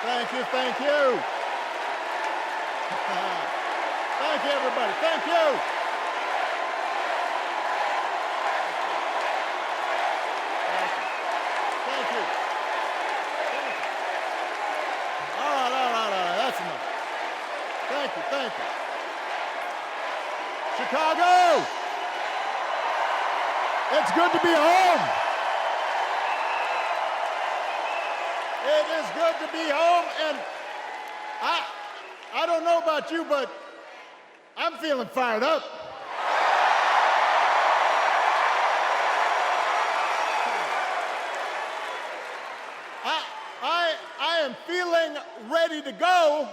Thank you, thank you. Thank you, everybody. Thank you. Thank you. Thank you. All right. That's enough. Thank you. Chicago, it's good to be home. It is good to be home, and I don't know about you, but I'm feeling fired up. I am feeling ready to go.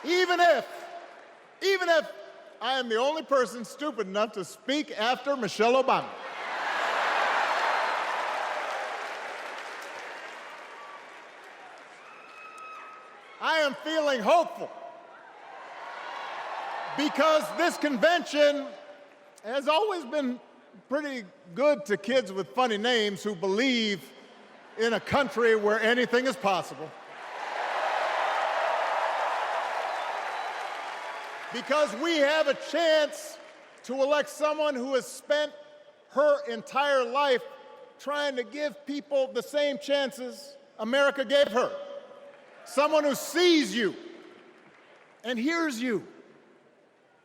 Even if I am the only person stupid enough to speak after Michelle Obama. I am feeling hopeful because this convention has always been pretty good to kids with funny names who believe in a country where anything is possible. Because we have a chance to elect someone who has spent her entire life trying to give people the same chances America gave her. Someone who sees you and hears you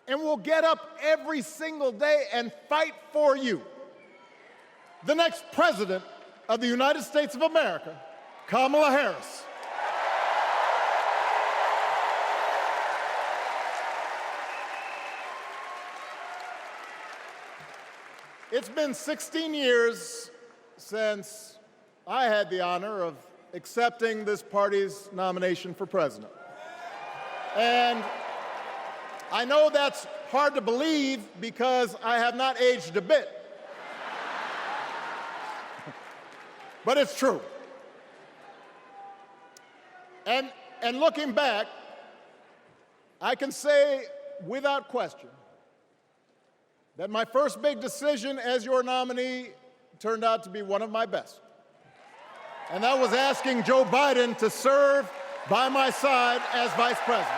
and will get up every single day and fight for you. The next president of the United States of America, Kamala Harris. It's been 16 years since I had the honor of accepting this party's nomination for president. And I know that's hard to believe because I have not aged a bit. But it's true. And looking back, I can say without question that my first big decision as your nominee turned out to be one of my best. And that was asking Joe Biden to serve by my side as vice president.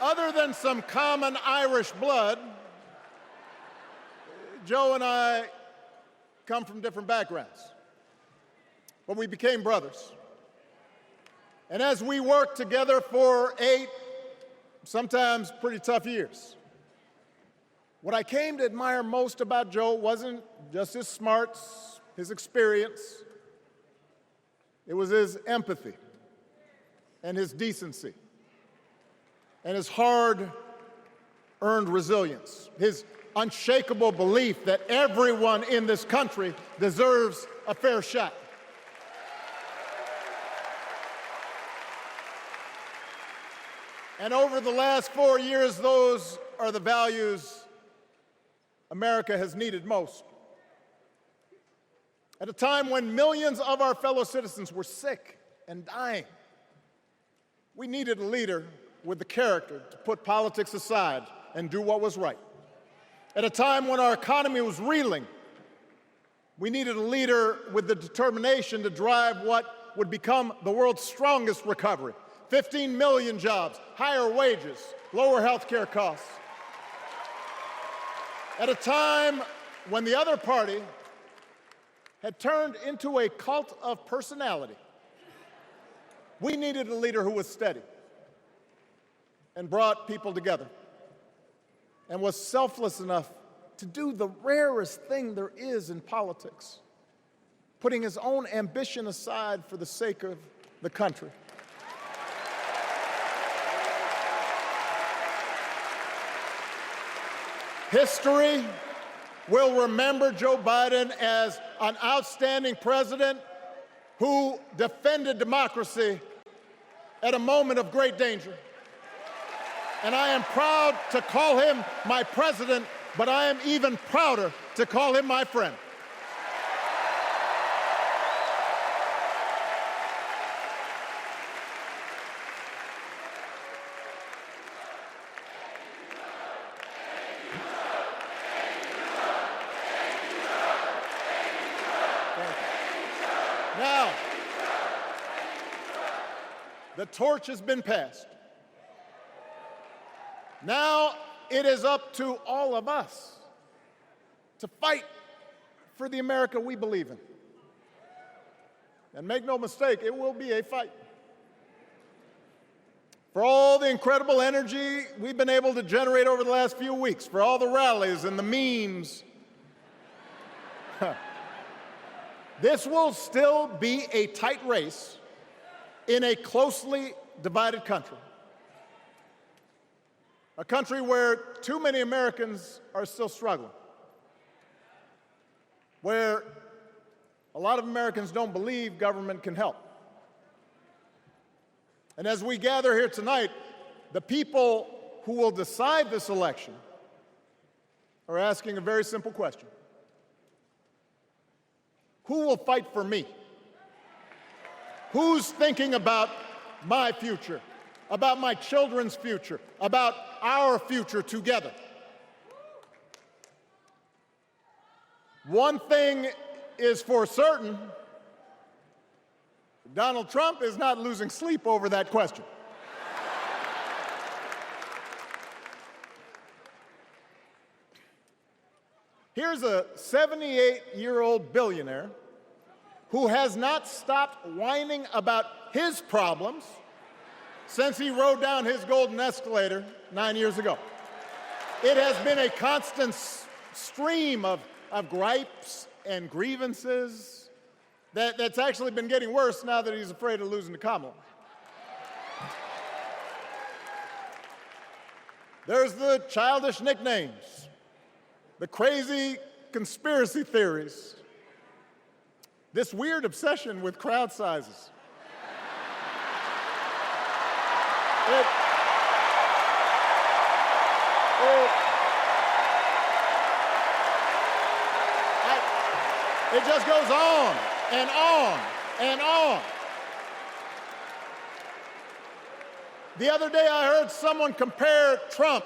Other than some common Irish blood, Joe and I come from different backgrounds. But we became brothers. And as we worked together for 8, sometimes pretty tough years, what I came to admire most about Joe wasn't just his smarts, his experience. It was his empathy and his decency and his hard-earned resilience, his unshakable belief that everyone in this country deserves a fair shot. And over the last 4 years, those are the values America has needed most. At a time when millions of our fellow citizens were sick and dying, we needed a leader with the character to put politics aside and do what was right. At a time when our economy was reeling, we needed a leader with the determination to drive what would become the world's strongest recovery. 15 million jobs, higher wages, lower health care costs. At a time when the other party had turned into a cult of personality, we needed a leader who was steady and brought people together and was selfless enough to do the rarest thing there is in politics, putting his own ambition aside for the sake of the country. History will remember Joe Biden as an outstanding president who defended democracy at a moment of great danger. And I am proud to call him my president, but I am even prouder to call him my friend. The torch has been passed. Now it is up to all of us to fight for the America we believe in. And make no mistake, it will be a fight. For all the incredible energy we've been able to generate over the last few weeks, for all the rallies and the memes, this will still be a tight race in a closely divided country. A country where too many Americans are still struggling, where a lot of Americans don't believe government can help. And as we gather here tonight, the people who will decide this election are asking a very simple question. Who will fight for me? Who's thinking about my future, about my children's future, about our future together? One thing is for certain, Donald Trump is not losing sleep over that question. Here's a 78-year-old billionaire who has not stopped whining about his problems since he rode down his golden escalator 9 years ago. It has been a constant stream of gripes and grievances that's actually been getting worse now that he's afraid of losing to Kamala. There's the childish nicknames, the crazy conspiracy theories, this weird obsession with crowd sizes. It just goes on and on and on. The other day I heard someone compare Trump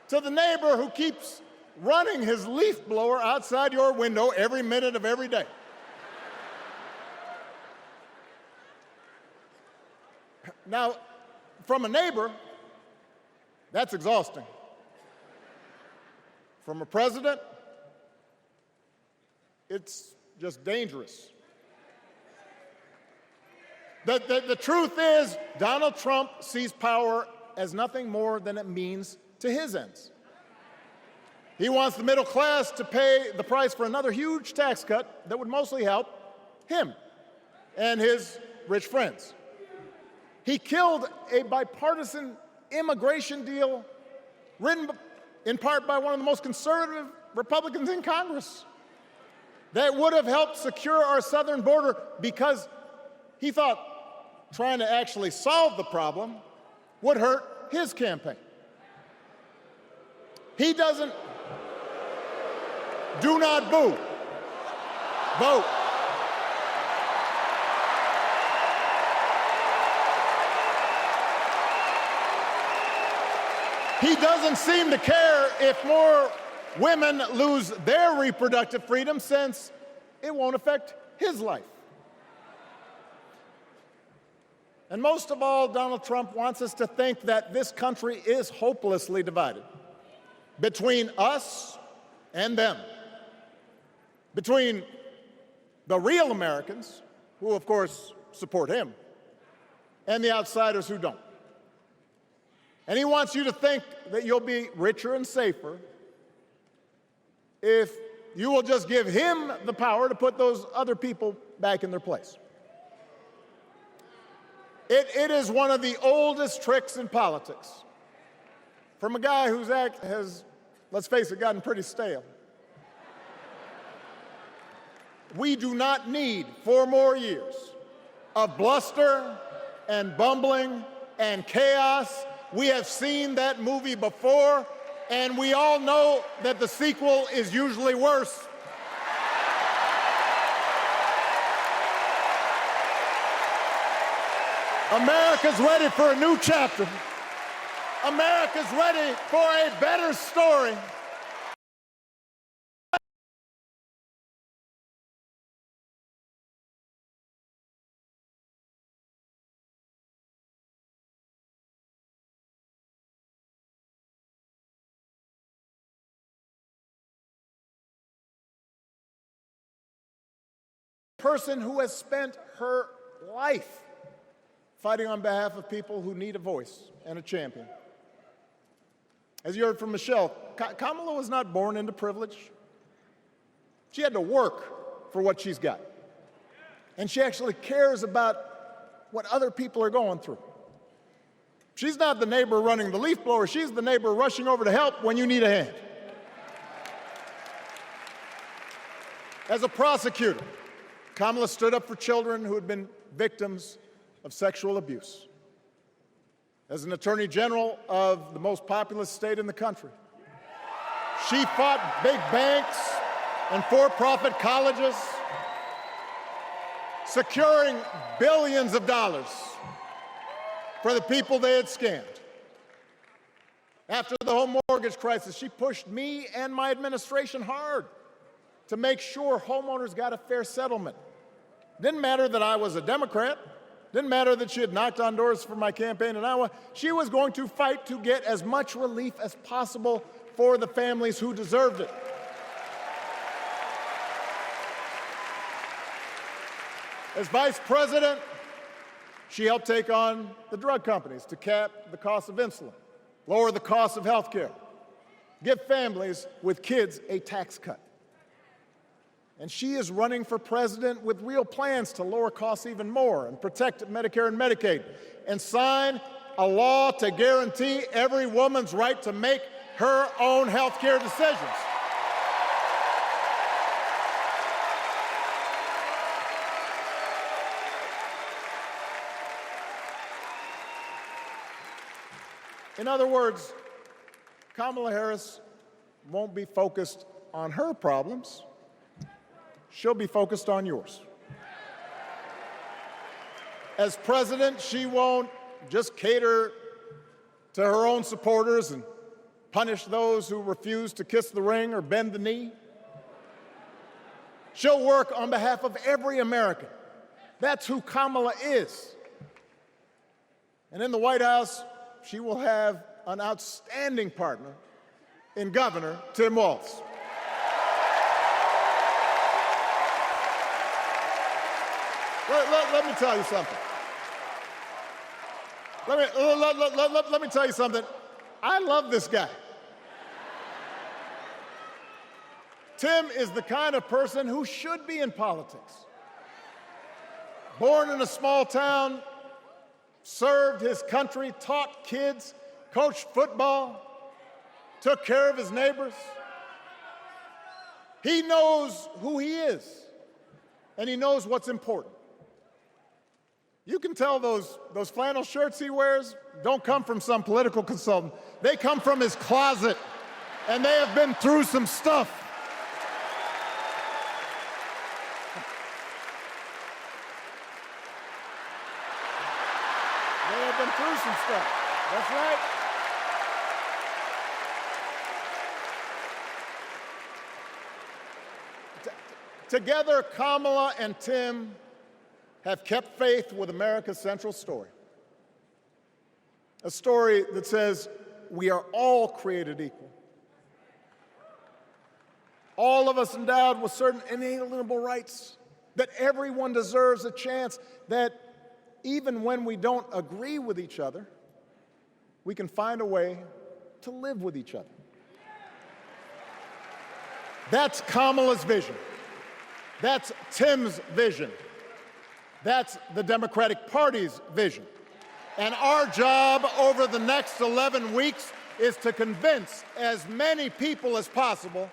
to the neighbor who keeps running his leaf blower outside your window every minute of every day. Now, from a neighbor, that's exhausting. From a president, it's just dangerous. The truth is, Donald Trump sees power as nothing more than it means to his ends. He wants the middle class to pay the price for another huge tax cut that would mostly help him and his rich friends. He killed a bipartisan immigration deal written in part by one of the most conservative Republicans in Congress that would have helped secure our southern border because he thought trying to actually solve the problem would hurt his campaign. He doesn't. Do not boo. Vote. He doesn't seem to care if more women lose their reproductive freedom since it won't affect his life. And most of all, Donald Trump wants us to think that this country is hopelessly divided between us and them, between the real Americans, who of course support him, and the outsiders who don't. And he wants you to think that you'll be richer and safer if you will just give him the power to put those other people back in their place. It is one of the oldest tricks in politics from a guy whose act has, let's face it, gotten pretty stale. We do not need 4 more years of bluster and bumbling and chaos. We have seen that movie before, and we all know that the sequel is usually worse. America's ready for a new chapter. America's ready for a better story. person who has spent her life fighting on behalf of people who need a voice and a champion. As you heard from Michelle, Kamala was not born into privilege. She had to work for what she's got. And she actually cares about what other people are going through. She's not the neighbor running the leaf blower. She's the neighbor rushing over to help when you need a hand. As a prosecutor, Kamala stood up for children who had been victims of sexual abuse. As an attorney general of the most populous state in the country, she fought big banks and for-profit colleges, securing billions of dollars for the people they had scammed. After the home mortgage crisis, she pushed me and my administration hard to make sure homeowners got a fair settlement. Didn't matter that I was a Democrat. Didn't matter that she had knocked on doors for my campaign in Iowa. She was going to fight to get as much relief as possible for the families who deserved it. As vice president, she helped take on the drug companies to cap the cost of insulin, lower the cost of health care, give families with kids a tax cut. And she is running for president with real plans to lower costs even more and protect Medicare and Medicaid, and sign a law to guarantee every woman's right to make her own health care decisions. In other words, Kamala Harris won't be focused on her problems. She'll be focused on yours. As president, she won't just cater to her own supporters and punish those who refuse to kiss the ring or bend the knee. She'll work on behalf of every American. That's who Kamala is. And in the White House, she will have an outstanding partner in Governor Tim Walz. Let me tell you something. Let me tell you something. I love this guy. Tim is the kind of person who should be in politics. Born in a small town, served his country, taught kids, coached football, took care of his neighbors. He knows who he is, and he knows what's important. You can tell those flannel shirts he wears don't come from some political consultant. They come from his closet, and they have been through some stuff. They have been through some stuff. That's right. Together, Kamala and Tim have kept faith with America's central story. A story that says we are all created equal. All of us endowed with certain inalienable rights, that everyone deserves a chance, that even when we don't agree with each other, we can find a way to live with each other. That's Kamala's vision. That's Tim's vision. That's the Democratic Party's vision. And our job over the next 11 weeks is to convince as many people as possible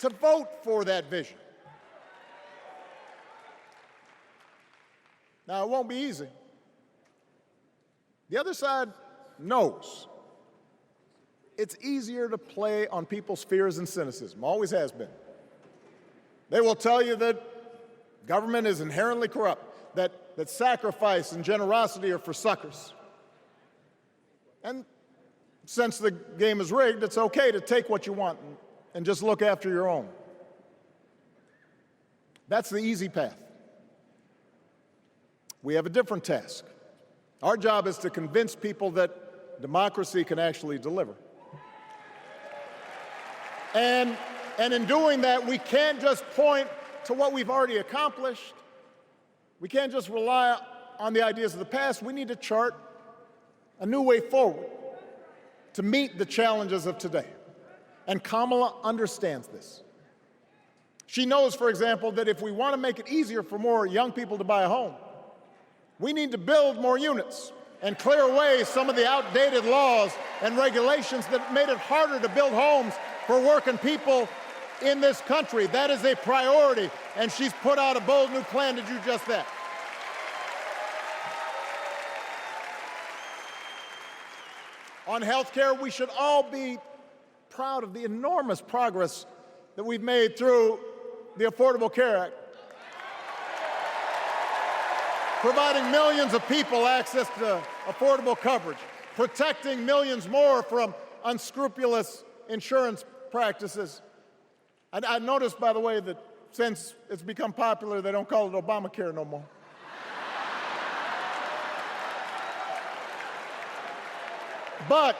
to vote for that vision. Now, it won't be easy. The other side knows it's easier to play on people's fears and cynicism, always has been. They will tell you that government is inherently corrupt, that sacrifice and generosity are for suckers. And since the game is rigged, it's okay to take what you want and just look after your own. That's the easy path. We have a different task. Our job is to convince people that democracy can actually deliver. And in doing that, we can't just point to what we've already accomplished. We can't just rely on the ideas of the past. We need to chart a new way forward to meet the challenges of today. And Kamala understands this. She knows, for example, that if we want to make it easier for more young people to buy a home, we need to build more units and clear away some of the outdated laws and regulations that made it harder to build homes for working people in this country. That is a priority, and she's put out a bold new plan to do just that. On health care, we should all be proud of the enormous progress that we've made through the Affordable Care Act, providing millions of people access to affordable coverage, protecting millions more from unscrupulous insurance practices. I noticed, by the way, that since it's become popular, they don't call it Obamacare no more. But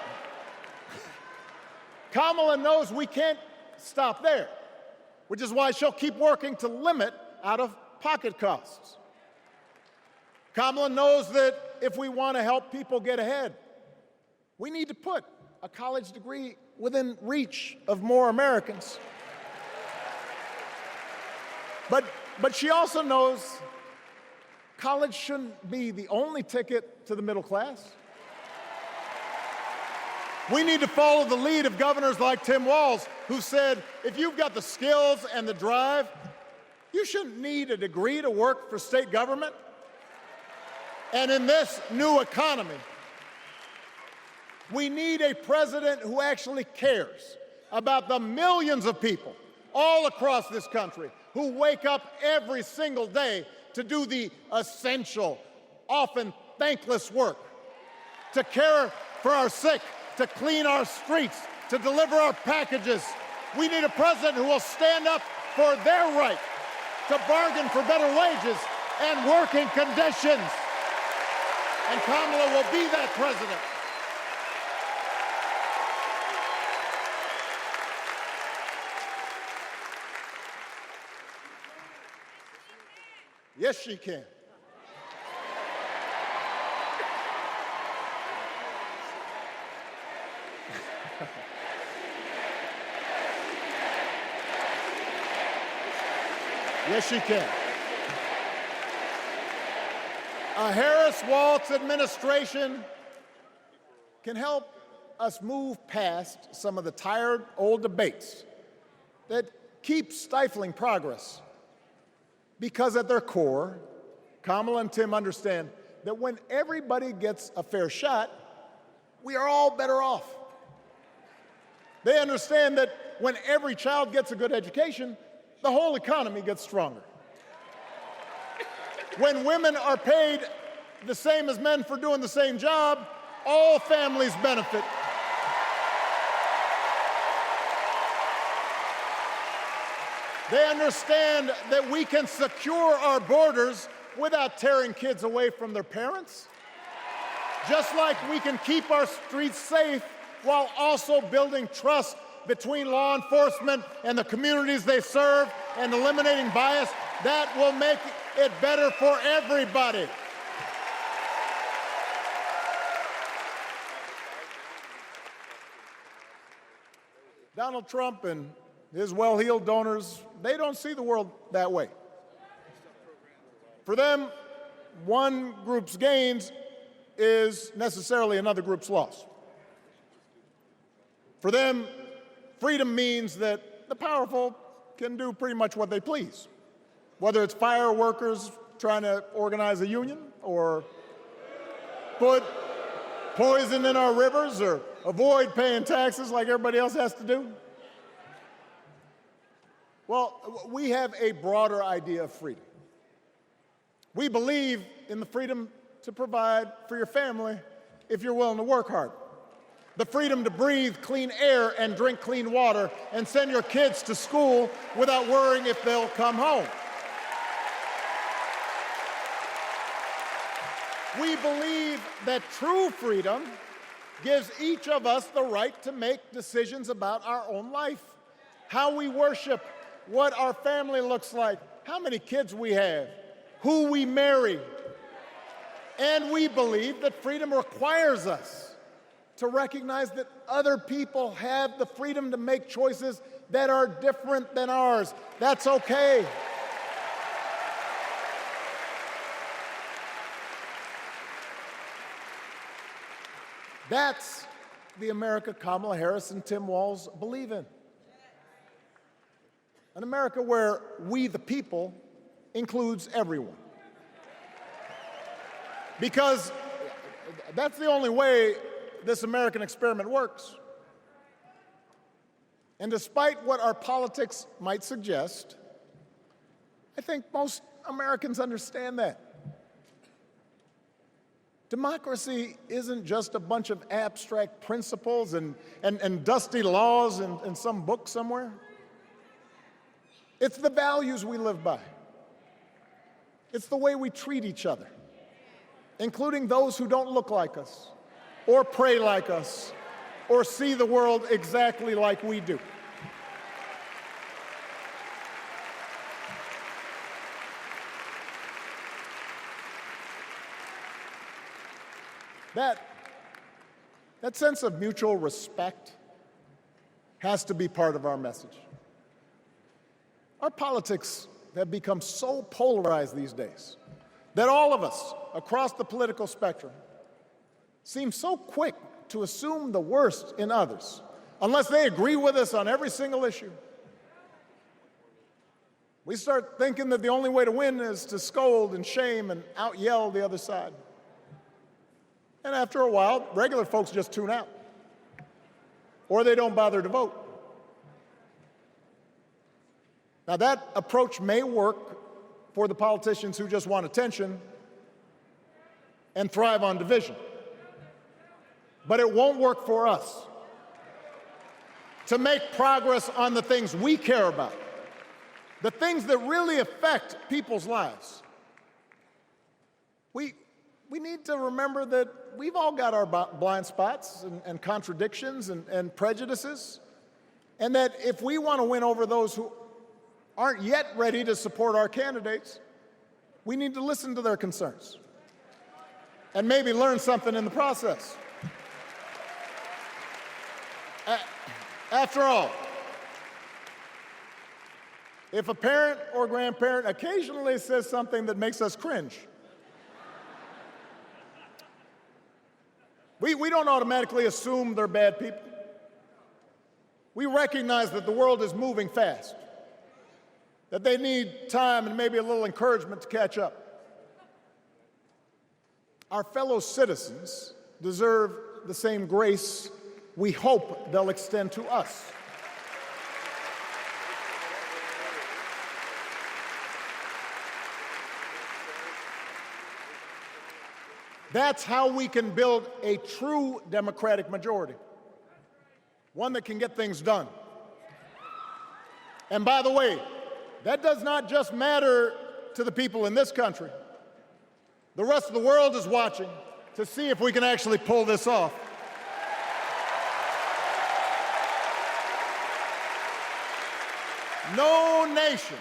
Kamala knows we can't stop there, which is why she'll keep working to limit out-of-pocket costs. Kamala knows that if we want to help people get ahead, we need to put a college degree within reach of more Americans. But she also knows college shouldn't be the only ticket to the middle class. We need to follow the lead of governors like Tim Walz, who said, if you've got the skills and the drive, you shouldn't need a degree to work for state government. And in this new economy, we need a president who actually cares about the millions of people all across this country who wake up every single day to do the essential, often thankless work, to care for our sick, to clean our streets, to deliver our packages. We need a president who will stand up for their right to bargain for better wages and working conditions. And Kamala will be that president. Yes, she can. Yes, she can. A Harris-Walz administration can help us move past some of the tired old debates that keep stifling progress. Because at their core, Kamala and Tim understand that when everybody gets a fair shot, we are all better off. They understand that when every child gets a good education, the whole economy gets stronger. When women are paid the same as men for doing the same job, all families benefit. They understand that we can secure our borders without tearing kids away from their parents, just like we can keep our streets safe while also building trust between law enforcement and the communities they serve and eliminating bias. That will make it better for everybody. Donald Trump and his well-heeled donors, they don't see the world that way. For them, one group's gains is necessarily another group's loss. For them, freedom means that the powerful can do pretty much what they please, whether it's fire workers trying to organize a union or put poison in our rivers or avoid paying taxes like everybody else has to do. Well, we have a broader idea of freedom. We believe in the freedom to provide for your family if you're willing to work hard. The freedom to breathe clean air and drink clean water and send your kids to school without worrying if they'll come home. We believe that true freedom gives each of us the right to make decisions about our own life, how we worship, what our family looks like, how many kids we have, who we marry. And we believe that freedom requires us to recognize that other people have the freedom to make choices that are different than ours. That's okay. That's the America Kamala Harris and Tim Walz believe in. An America where we, the people, includes everyone. Because that's the only way this American experiment works. And despite what our politics might suggest, I think most Americans understand that. Democracy isn't just a bunch of abstract principles and dusty laws in some book somewhere. It's the values we live by. It's the way we treat each other, including those who don't look like us, or pray like us, or see the world exactly like we do. That sense of mutual respect has to be part of our message. Our politics have become so polarized these days that all of us across the political spectrum seem so quick to assume the worst in others, unless they agree with us on every single issue. We start thinking that the only way to win is to scold and shame and out-yell the other side. And after a while, regular folks just tune out, or they don't bother to vote. Now, that approach may work for the politicians who just want attention and thrive on division, but it won't work for us. To make progress on the things we care about, the things that really affect people's lives, we need to remember that we've all got our blind spots and contradictions and prejudices, and that if we want to win over those who aren't yet ready to support our candidates, we need to listen to their concerns and maybe learn something in the process. After all, if a parent or grandparent occasionally says something that makes us cringe, we don't automatically assume they're bad people. We recognize that the world is moving fast, that they need time and maybe a little encouragement to catch up. Our fellow citizens deserve the same grace we hope they'll extend to us. That's how we can build a true democratic majority, one that can get things done. And by the way, that does not just matter to the people in this country. The rest of the world is watching to see if we can actually pull this off. No nation,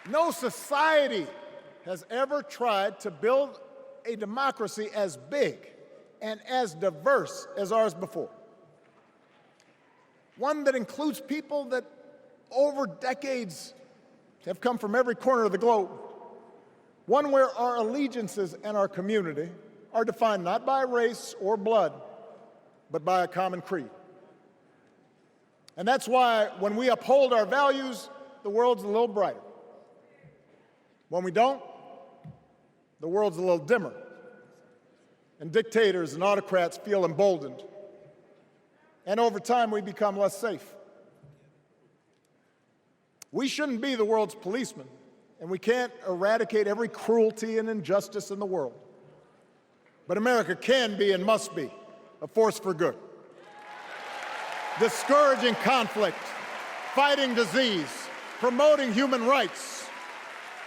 no society has ever tried to build a democracy as big and as diverse as ours before. One that includes people that over decades have come from every corner of the globe. One where our allegiances and our community are defined not by race or blood, but by a common creed. And that's why when we uphold our values, the world's a little brighter. When we don't, the world's a little dimmer, and dictators and autocrats feel emboldened. And over time, we become less safe. We shouldn't be the world's policemen, and we can't eradicate every cruelty and injustice in the world. But America can be and must be a force for good, discouraging conflict, fighting disease, promoting human rights,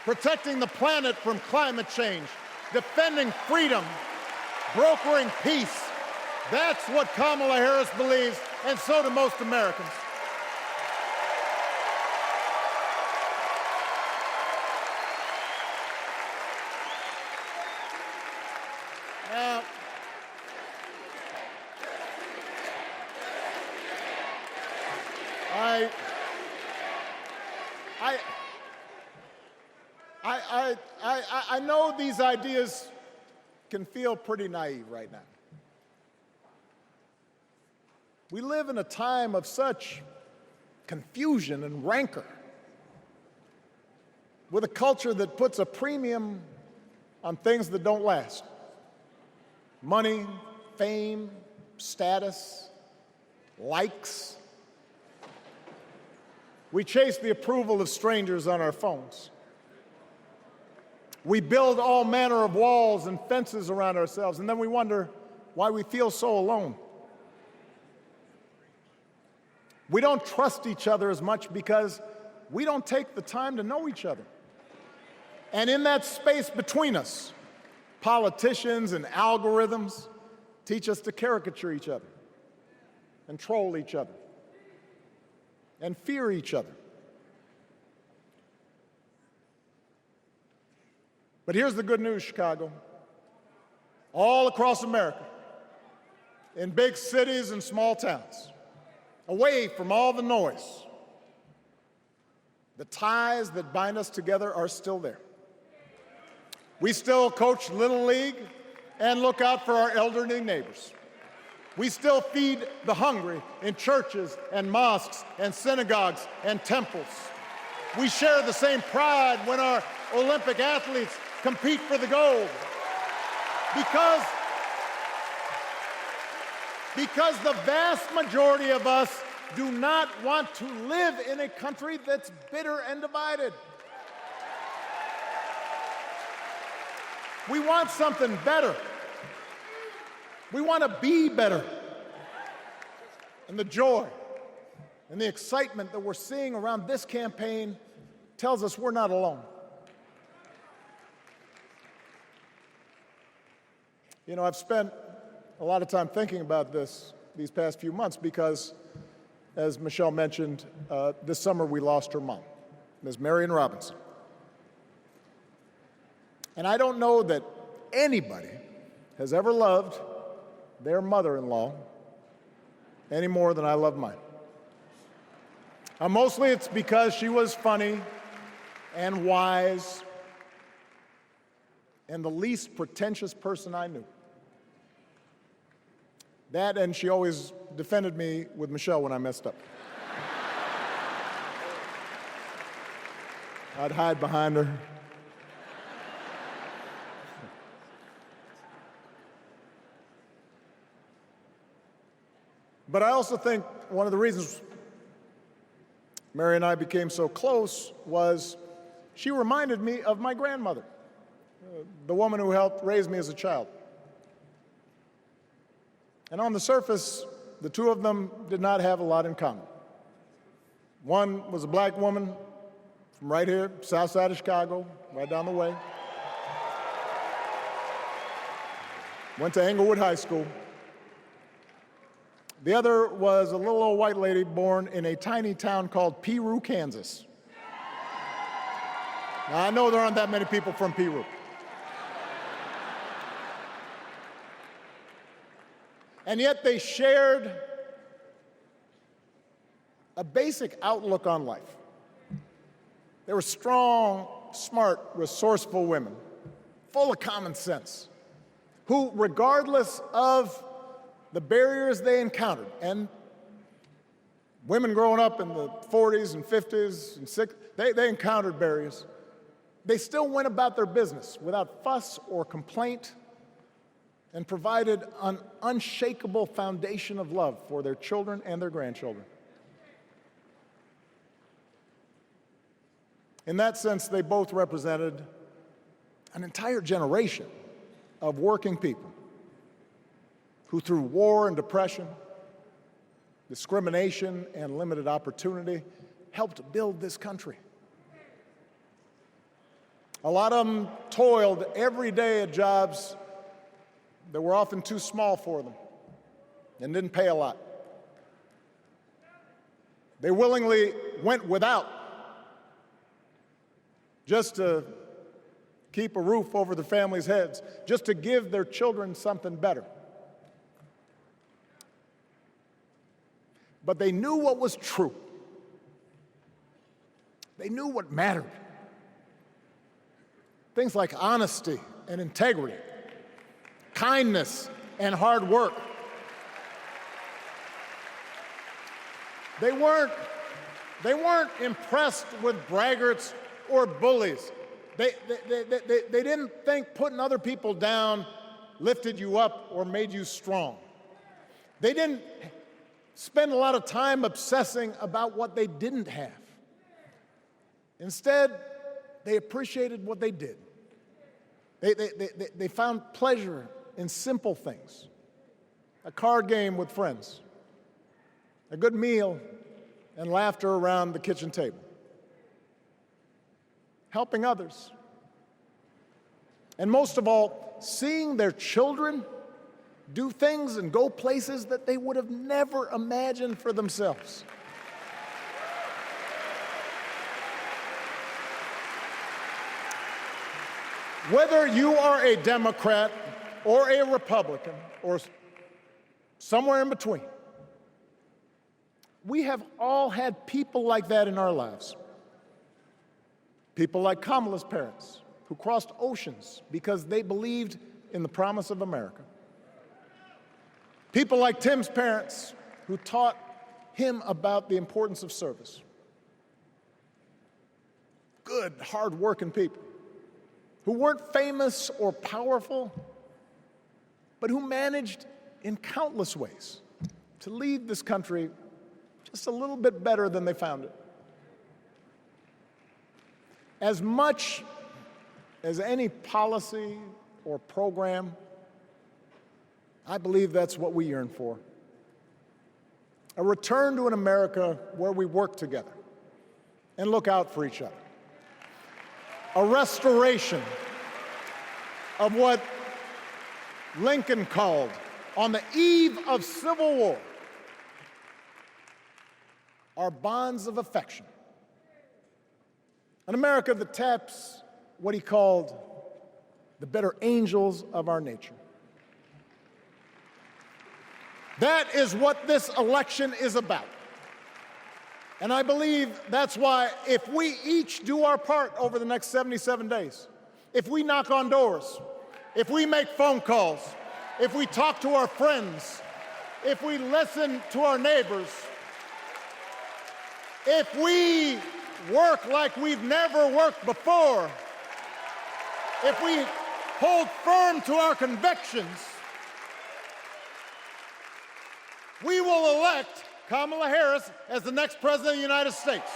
protecting the planet from climate change, defending freedom, brokering peace. That's what Kamala Harris believes, and so do most Americans. Uh, I, I, I know these ideas can feel pretty naive right now. We live in a time of such confusion and rancor, with a culture that puts a premium on things that don't last. Money, fame, status, likes. We chase the approval of strangers on our phones. We build all manner of walls and fences around ourselves, and then we wonder why we feel so alone. We don't trust each other as much because we don't take the time to know each other. And in that space between us, politicians and algorithms teach us to caricature each other and troll each other and fear each other. But here's the good news, Chicago. All across America, in big cities and small towns, away from all the noise, the ties that bind us together are still there. We still coach Little League and look out for our elderly neighbors. We still feed the hungry in churches and mosques and synagogues and temples. We share the same pride when our Olympic athletes compete for the gold. Because the vast majority of us do not want to live in a country that's bitter and divided. We want something better. We want to be better. And the joy and the excitement that we're seeing around this campaign tells us we're not alone. You know, I've spent a lot of time thinking about these past few months because, as Michelle mentioned, this summer we lost her mom, Ms. Marion Robinson. And I don't know that anybody has ever loved their mother-in-law any more than I love mine. Mostly it's because she was funny and wise and the least pretentious person I knew. That, and she always defended me with Michelle when I messed up. I'd hide behind her. But I also think one of the reasons Mary and I became so close was she reminded me of my grandmother, the woman who helped raise me as a child. And on the surface, the two of them did not have a lot in common. One was a black woman from right here, south side of Chicago, right down the way. Went to Englewood High School. The other was a little old white lady born in a tiny town called Peru, Kansas. Now, I know there aren't that many people from Peru. And yet they shared a basic outlook on life. They were strong, smart, resourceful women, full of common sense, who, regardless of the barriers they encountered, and women growing up in the 40s and 50s and 60s, they encountered barriers. They still went about their business without fuss or complaint and provided an unshakable foundation of love for their children and their grandchildren. In that sense, they both represented an entire generation of working people who, through war and depression, discrimination and limited opportunity, helped build this country. A lot of them toiled every day at jobs that were often too small for them and didn't pay a lot. They willingly went without just to keep a roof over their families' heads, just to give their children something better. But they knew what was true. They knew what mattered. Things like honesty and integrity, kindness and hard work. They weren't impressed with braggarts or bullies. They didn't think putting other people down lifted you up or made you strong. They didn't spend a lot of time obsessing about what they didn't have. Instead, they appreciated what they did. They found pleasure in simple things: a card game with friends, a good meal, and laughter around the kitchen table, helping others, and most of all, seeing their children do things and go places that they would have never imagined for themselves. Whether you are a Democrat or a Republican or somewhere in between, we have all had people like that in our lives. People like Kamala's parents, who crossed oceans because they believed in the promise of America. People like Tim's parents, who taught him about the importance of service. Good, hard-working people who weren't famous or powerful, but who managed in countless ways to leave this country just a little bit better than they found it. As much as any policy or program, I believe that's what we yearn for. A return to an America where we work together and look out for each other. A restoration of what Lincoln called, on the eve of civil war, our bonds of affection. An America that taps what he called the better angels of our nature. That is what this election is about. And I believe that's why, if we each do our part over the next 77 days, if we knock on doors, if we make phone calls, if we talk to our friends, if we listen to our neighbors, if we work like we've never worked before, if we hold firm to our convictions, we will elect Kamala Harris as the next President of the United States,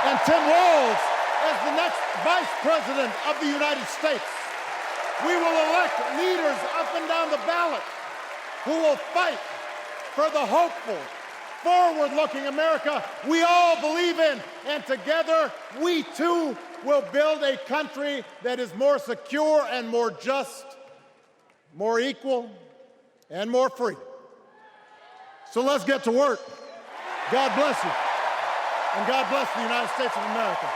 and Tim Walz as the next Vice President of the United States. We will elect leaders up and down the ballot who will fight for the hopeful, forward-looking America we all believe in, and together we too will build a country that is more secure and more just, more equal, and more free. So let's get to work. God bless you, and God bless the United States of America.